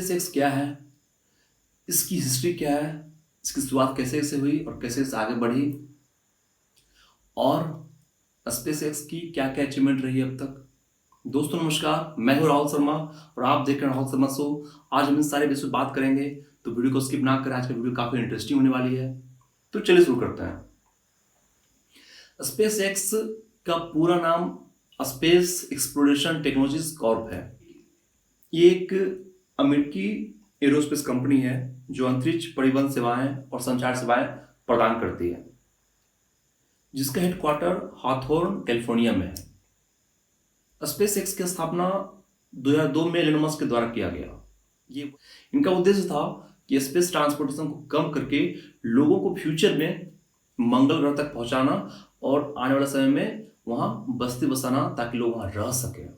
SpaceX क्या है, इसकी हिस्ट्री क्या है, इसकी शुरुआत कैसे कैसे हुई और कैसे कैसे आगे बढ़ी, और स्पेसएक्स की क्या क्या अचीवमेंट रही अब तक। दोस्तों नमस्कार, मैं हूं राहुल शर्मा और आप देख रहे हैं राहुल शर्मा शो। आज हम इन सारे विषय पर बात करेंगे, तो वीडियो को स्किप ना करें। आज का वीडियो काफी इंटरेस्टिंग होने वाली है, तो चलिए शुरू करते हैं। स्पेसएक्स का पूरा नाम स्पेस एक्सप्लोरेशन टेक्नोलॉजीज कॉर्प है। ये एक अमेरिकी एरोस्पेस कंपनी है जो अंतरिक्ष परिवहन सेवाएं और संचार सेवाएं प्रदान करती है, जिसका हेडक्वार्टर हॉथोर्न कैलिफोर्निया में है। स्पेसएक्स की स्थापना 2002 में एलन मस्क के द्वारा किया गया। ये इनका उद्देश्य था कि स्पेस ट्रांसपोर्टेशन को कम करके लोगों को फ्यूचर में मंगल ग्रह तक पहुंचाना और आने वाले समय में वहां बस्ती बसाना, ताकि लोग वहां रह सके।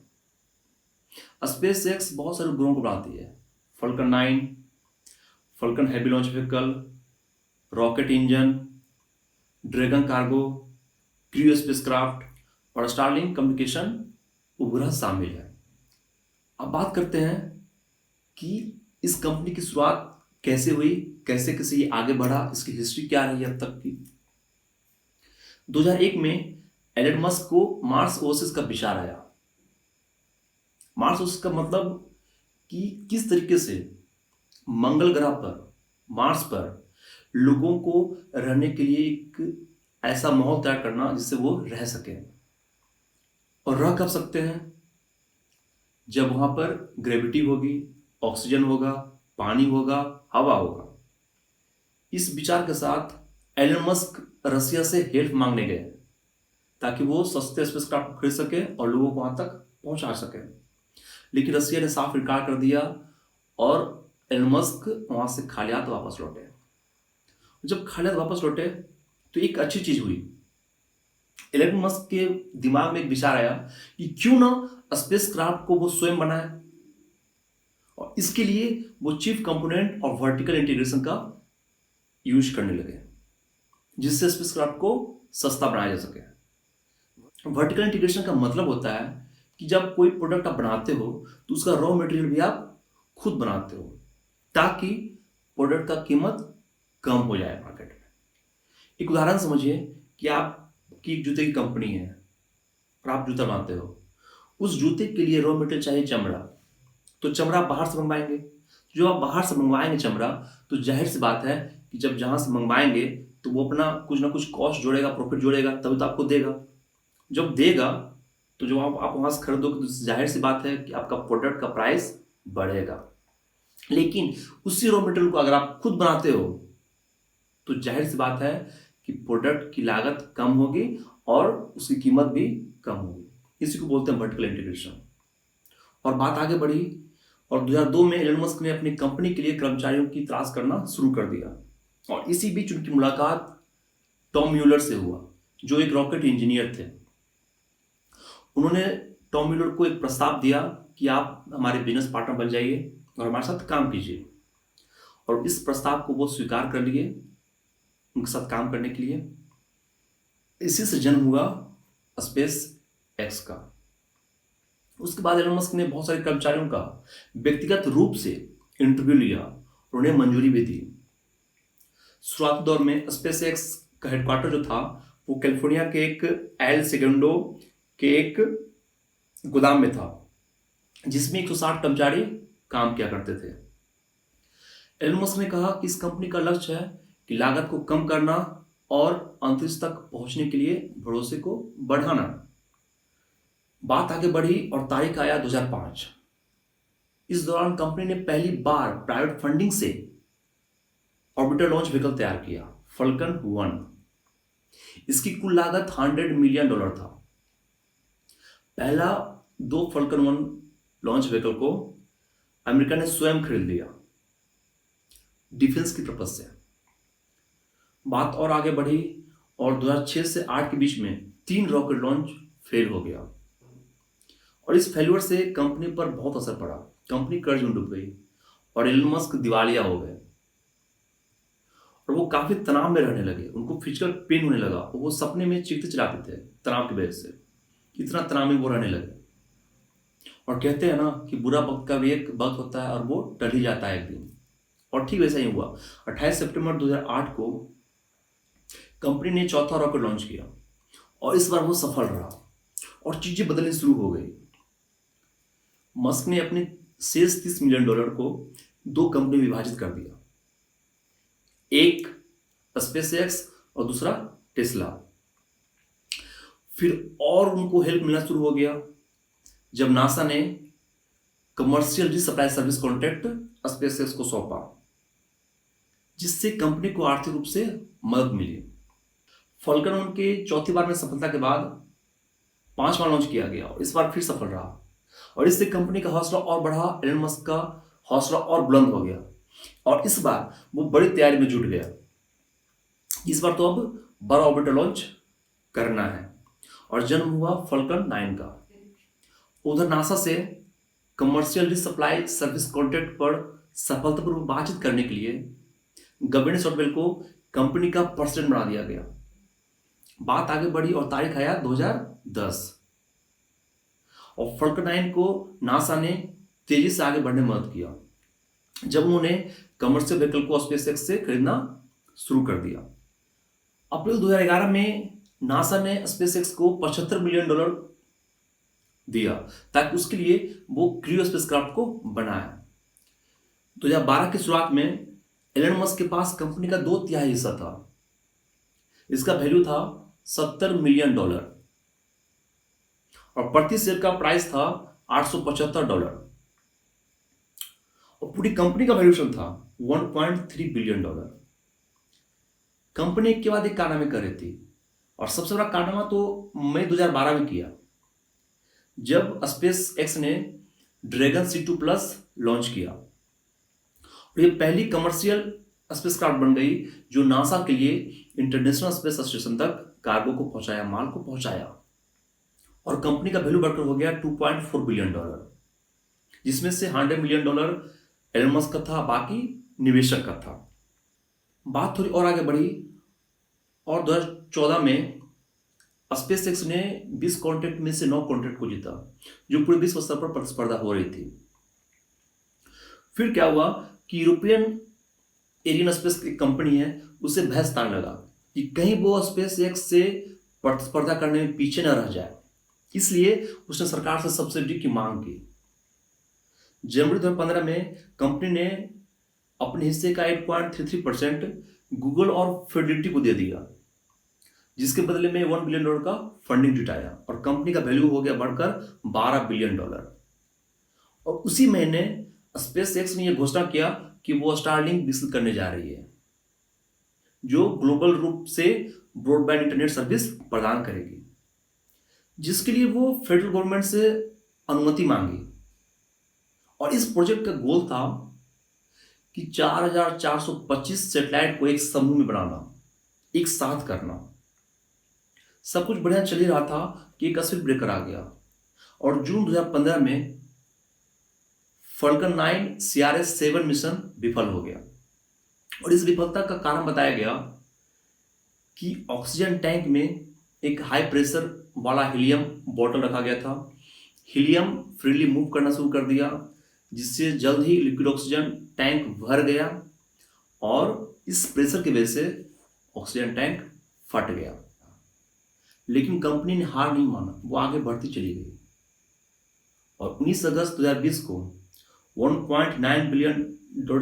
स्पेसएक्स बहुत सारे उपग्रहों को बनाती है। Falcon 9, Falcon heavy launch vehicle, rocket engine, dragon cargo, crew spacecraft और स्टारलिंक कम्युनिकेशन उपग्रह शामिल है। अब बात करते हैं कि इस कंपनी की शुरुआत कैसे हुई, कैसे कैसे ये आगे बढ़ा, इसकी हिस्ट्री क्या रही अब तक की। 2001 में एलन मस्क को मार्स ओसिस का विचार आया। मार्स ओसिस का मतलब कि किस तरीके से मंगल ग्रह पर, मार्स पर लोगों को रहने के लिए एक ऐसा माहौल तैयार करना जिससे वो रह सके। और रह कब सकते हैं? जब वहां पर ग्रेविटी होगी, ऑक्सीजन होगा, पानी होगा, हवा होगा। इस विचार के साथ एलन मस्क रसिया से हेल्प मांगने गए, ताकि वो सस्ते स्पेसक्राफ्ट को खरीद सके और लोगों को वहां तक पहुंचा सके। लेकिन रसिया ने साफ इनकार कर दिया और एलन मस्क वहां से खाली हाथ वापस लौटे। जब खाली हाथ वापस लौटे तो एक अच्छी चीज हुई। एलन मस्क के दिमाग में एक विचार आया कि क्यों ना स्पेसक्राफ्ट को वो स्वयं बनाए, और इसके लिए वो चिप कंपोनेंट और वर्टिकल इंटीग्रेशन का यूज करने लगे, जिससे स्पेसक्राफ्ट को सस्ता बनाया जा सके। वर्टिकल इंटीग्रेशन का मतलब होता है कि जब कोई प्रोडक्ट आप बनाते हो तो उसका रॉ मटेरियल भी आप खुद बनाते हो, ताकि प्रोडक्ट का कीमत कम हो जाए मार्केट में। एक उदाहरण समझिए कि आपकी एक जूते की कंपनी है और आप जूता बनाते हो। उस जूते के लिए रॉ मटेरियल चाहिए चमड़ा, तो चमड़ा आप बाहर से मंगवाएंगे। जो आप बाहर से मंगवाएंगे चमड़ा, तो जाहिर सी बात है कि जब जहां से मंगवाएंगे तो वो अपना कुछ ना कुछ कॉस्ट जोड़ेगा, प्रॉफिट जोड़ेगा, तभी तो आपको देगा। जब देगा तो जो आप वहां से खरीदोगे, तो जाहिर सी बात है कि आपका प्रोडक्ट का प्राइस बढ़ेगा। लेकिन उसी रॉ मटेरियल को अगर आप खुद बनाते हो तो जाहिर सी बात है कि प्रोडक्ट की लागत कम होगी और उसकी कीमत भी कम होगी। इसी को बोलते हैं वर्टिकल इंटीग्रेशन। और बात आगे बढ़ी और 2002 में एलन मस्क ने अपनी कंपनी के लिए कर्मचारियों की तलाश करना शुरू कर दिया। और इसी बीच उनकी मुलाकात टॉम म्यूलर से हुआ, जो एक रॉकेट इंजीनियर थे। उन्होंने टॉम म्यूलर को एक प्रस्ताव दिया कि आप हमारे बिजनेस पार्टनर बन जाइए और हमारे साथ काम कीजिए। और इस प्रस्ताव को वो स्वीकार कर लिए उनके साथ काम करने के लिए। इसी से जन्म हुआ स्पेस एक्स का। उसके बाद एलन मस्क ने बहुत सारे कर्मचारियों का व्यक्तिगत रूप से इंटरव्यू लिया और उन्हें मंजूरी भी दी। शुरुआती दौर में स्पेस एक्स का हेडक्वार्टर जो था वो कैलिफोर्निया के एक एल सेगेंडो के एक गोदाम में था, जिसमें 160 कर्मचारी काम किया करते थे। एलन मस्क ने कहा कि इस कंपनी का लक्ष्य है कि लागत को कम करना और अंतरिक्ष तक पहुंचने के लिए भरोसे को बढ़ाना। बात आगे बढ़ी और तारीख आया 2005। इस दौरान कंपनी ने पहली बार प्राइवेट फंडिंग से ऑर्बिटर लॉन्च व्हीकल तैयार किया, फॉल्कन 1। इसकी कुल लागत $100 मिलियन था। पहला 2 फॉल्कन 1 लॉन्च व्हीकल को अमेरिका ने स्वयं खरीद लिया, डिफेंस की पर्पज से। बात और आगे बढ़ी और 2006 से 8 के बीच में 3 रॉकेट लॉन्च फेल हो गया, और इस फेल्यूर से कंपनी पर बहुत असर पड़ा। कंपनी कर्ज में डूब गई और एलन मस्क दिवालिया हो गए, और वो काफी तनाव में रहने लगे। उनको फिजिकल पेन होने लगा और वो सपने में चीखते चिल्लाते थे तनाव की वजह से। इतना तनाव में वो रहने लगे और कहते हैं ना कि बुरा वक्त का भी एक वक्त होता है और वो टल ही जाता है एक दिन, और ठीक वैसा ही हुआ। 28 सितंबर 2008 को कंपनी ने चौथा रॉकेट लॉन्च किया और इस बार वो सफल रहा और चीजें बदलनी शुरू हो गई। मस्क ने अपने शेष $30 मिलियन को दो कंपनी में विभाजित कर दिया, एक स्पेसएक्स और दूसरा टेस्ला। फिर और उनको हेल्प मिलना शुरू हो गया जब नासा ने commercial resupply service contract SpaceX को सौंपा, जिससे कंपनी को आर्थिक रूप से मदद मिली। फॉल्कन उनके चौथी बार में सफलता के बाद 5 बार लॉन्च किया गया और इस बार फिर सफल रहा, और इससे कंपनी का हौसला और बढ़ा, एलन मस्क का हौसला और बुलंद हो गया और इस बार वो बड़ी तैयारी में जुट गया। इस बार तो अब बड़ा ऑर्बिटर लॉन्च करना है और जन्म हुआ फॉल्कन 9 का। उधर नासा से कमर्शियल रिसप्लाई सर्विस कॉन्ट्रैक्ट पर सफलतापूर्वक बातचीत करने के लिए गवर्नर शॉटवेल को कंपनी का प्रेसिडेंट बना दिया गया। बात आगे बढ़ी और तारीख आया 2010 और फॉल्कन 9 को नासा ने तेजी से आगे बढ़ने में मदद किया जब उन्होंने कमर्शियल व्हीकल को स्पेसएक्स से खरीदना शुरू कर दिया। अप्रैल 2011 में नासा ने स्पेसएक्स को $75 मिलियन दिया ताकि उसके लिए वो क्रू स्पेसक्राफ्ट को बनाए। 2012 की शुरुआत में एलन मस्क के पास कंपनी का 2/3 हिस्सा था। इसका वैल्यू था $70 मिलियन और प्रति शेयर का प्राइस था $875 और पूरी कंपनी का वैल्यूएशन था $1.3 बिलियन। कंपनी एक के बाद एक कारनामे कर रही थी और सबसे बड़ा कारनामा तो मई 2012 में किया जब स्पेस एक्स ने ड्रैगन C2+ लॉन्च किया और ये पहली कमर्शियल स्पेसक्राफ्ट बन गई जो नासा के लिए इंटरनेशनल स्पेस स्टेशन तक कार्गो को पहुंचाया, माल को पहुंचाया, और कंपनी का वैल्यू बढ़कर हो गया $2.4 बिलियन, जिसमें से $100 मिलियन एलन मस्क का था, बाकी निवेशक का था। बात थोड़ी और आगे बढ़ी और 2014 में स्पेसएक्स ने 20 कॉन्ट्रैक्ट में से 9 कॉन्ट्रैक्ट को जीता जो पूरे विश्व स्तर पर प्रतिस्पर्धा हो रही थी। फिर क्या हुआ कि यूरोपियन एरियन स्पेस की कंपनी है उसे भैंस ताने लगा कि कहीं वो स्पेसएक्स से प्रतिस्पर्धा करने में पीछे न रह जाए, इसलिए उसने सरकार से सब्सिडी की मांग की। जनवरी 2015 में कंपनी ने अपने हिस्से का 8.33% गूगल और फिडेलिटी को दे दिया, जिसके बदले में $1 बिलियन का फंडिंग जुटाया और कंपनी का वैल्यू हो गया बढ़कर $12 बिलियन। और उसी महीने स्पेसएक्स ने यह घोषणा किया कि वो स्टारलिंक विकसित करने जा रही है जो ग्लोबल रूप से ब्रॉडबैंड इंटरनेट सर्विस प्रदान करेगी, जिसके लिए वो फेडरल गवर्नमेंट से अनुमति मांगी। और इस प्रोजेक्ट का गोल था कि 4425 सैटेलाइट को एक समूह में बनाना, एक साथ करना। सब कुछ बढ़िया चल ही रहा था कि एक स्पीड ब्रेकर आ गया और जून 2015 में फॉल्कन 9 CRS-7 मिशन विफल हो गया और इस विफलता का कारण बताया गया कि ऑक्सीजन टैंक में एक हाई प्रेशर वाला हीलियम बॉटल रखा गया था। हीलियम फ्रीली मूव करना शुरू कर दिया, जिससे जल्द ही लिक्विड ऑक्सीजन टैंक भर गया और इस प्रेशर की वजह से ऑक्सीजन टैंक फट गया। लेकिन कंपनी ने हार नहीं माना, वो आगे बढ़ती चली गई और 19 अगस्त 2020 को $1.9 बिलियन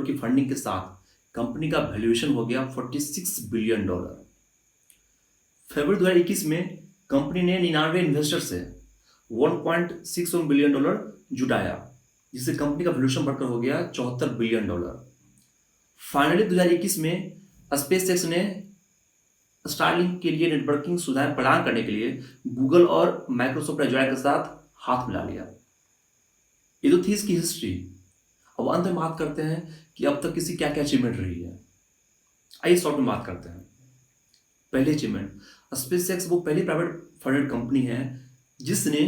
की फंडिंग के साथ कंपनी का वैल्यूएशन हो गया $46 बिलियन। फरवरी 2021 में कंपनी ने 99 इन्वेस्टर से $1.61 बिलियन जुटाया, जिससे कंपनी का वैल्यूएशन बढ़कर हो गया $74 बिलियन। फाइनली 2021 में स्पेसएक्स ने स्टारलिंक के लिए नेटवर्किंग सुविधाएं प्रदान करने के लिए गूगल और माइक्रोसॉफ्ट एजूर के साथ हाथ मिला लिया। ये तो थी इसकी हिस्ट्री। अब अंत में बात करते हैं कि अब तक किसी क्या क्या अचीवमेंट रही है। आइए शॉर्ट में बात करते हैं। पहली अचीवमेंट, स्पेसएक्स वो पहली प्राइवेट फंडेड कंपनी है जिसने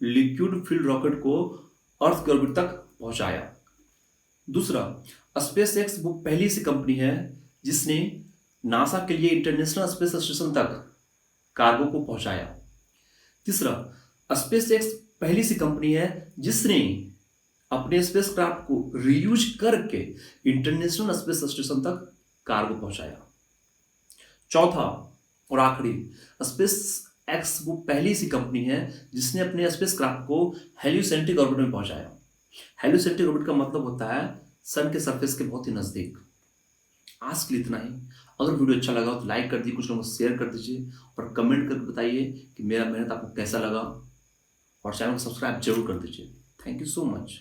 लिक्विड फ्यूल रॉकेट को अर्थ के ऑर्बिट तक पहुंचाया। दूसरा, स्पेसएक्स वो पहली सी कंपनी है जिसने नासा के लिए इंटरनेशनल स्पेस स्टेशन तक कार्गो को पहुंचाया। तीसरा, स्पेसएक्स पहली सी कंपनी है जिसने अपने स्पेसक्राफ्ट को रीयूज करके इंटरनेशनल स्पेस स्टेशन तक कार्गो पहुंचाया। चौथा और आखिरी, स्पेस एक्स वो पहली सी कंपनी है जिसने अपने स्पेसक्राफ्ट को हेलियोसेंट्रिक ऑर्बिट में पहुंचाया। हेलियोसेंट्रिक ऑर्बिट का मतलब होता है सन के सरफेस के बहुत ही नजदीक। आज के लिए इतना ही। अगर वीडियो अच्छा लगा तो लाइक कर दीजिए, कुछ लोगों को शेयर कर दीजिए और कमेंट करके बताइए कि मेरा मेहनत आपको कैसा लगा, और चैनल को सब्सक्राइब जरूर कर दीजिए। Thank you so much.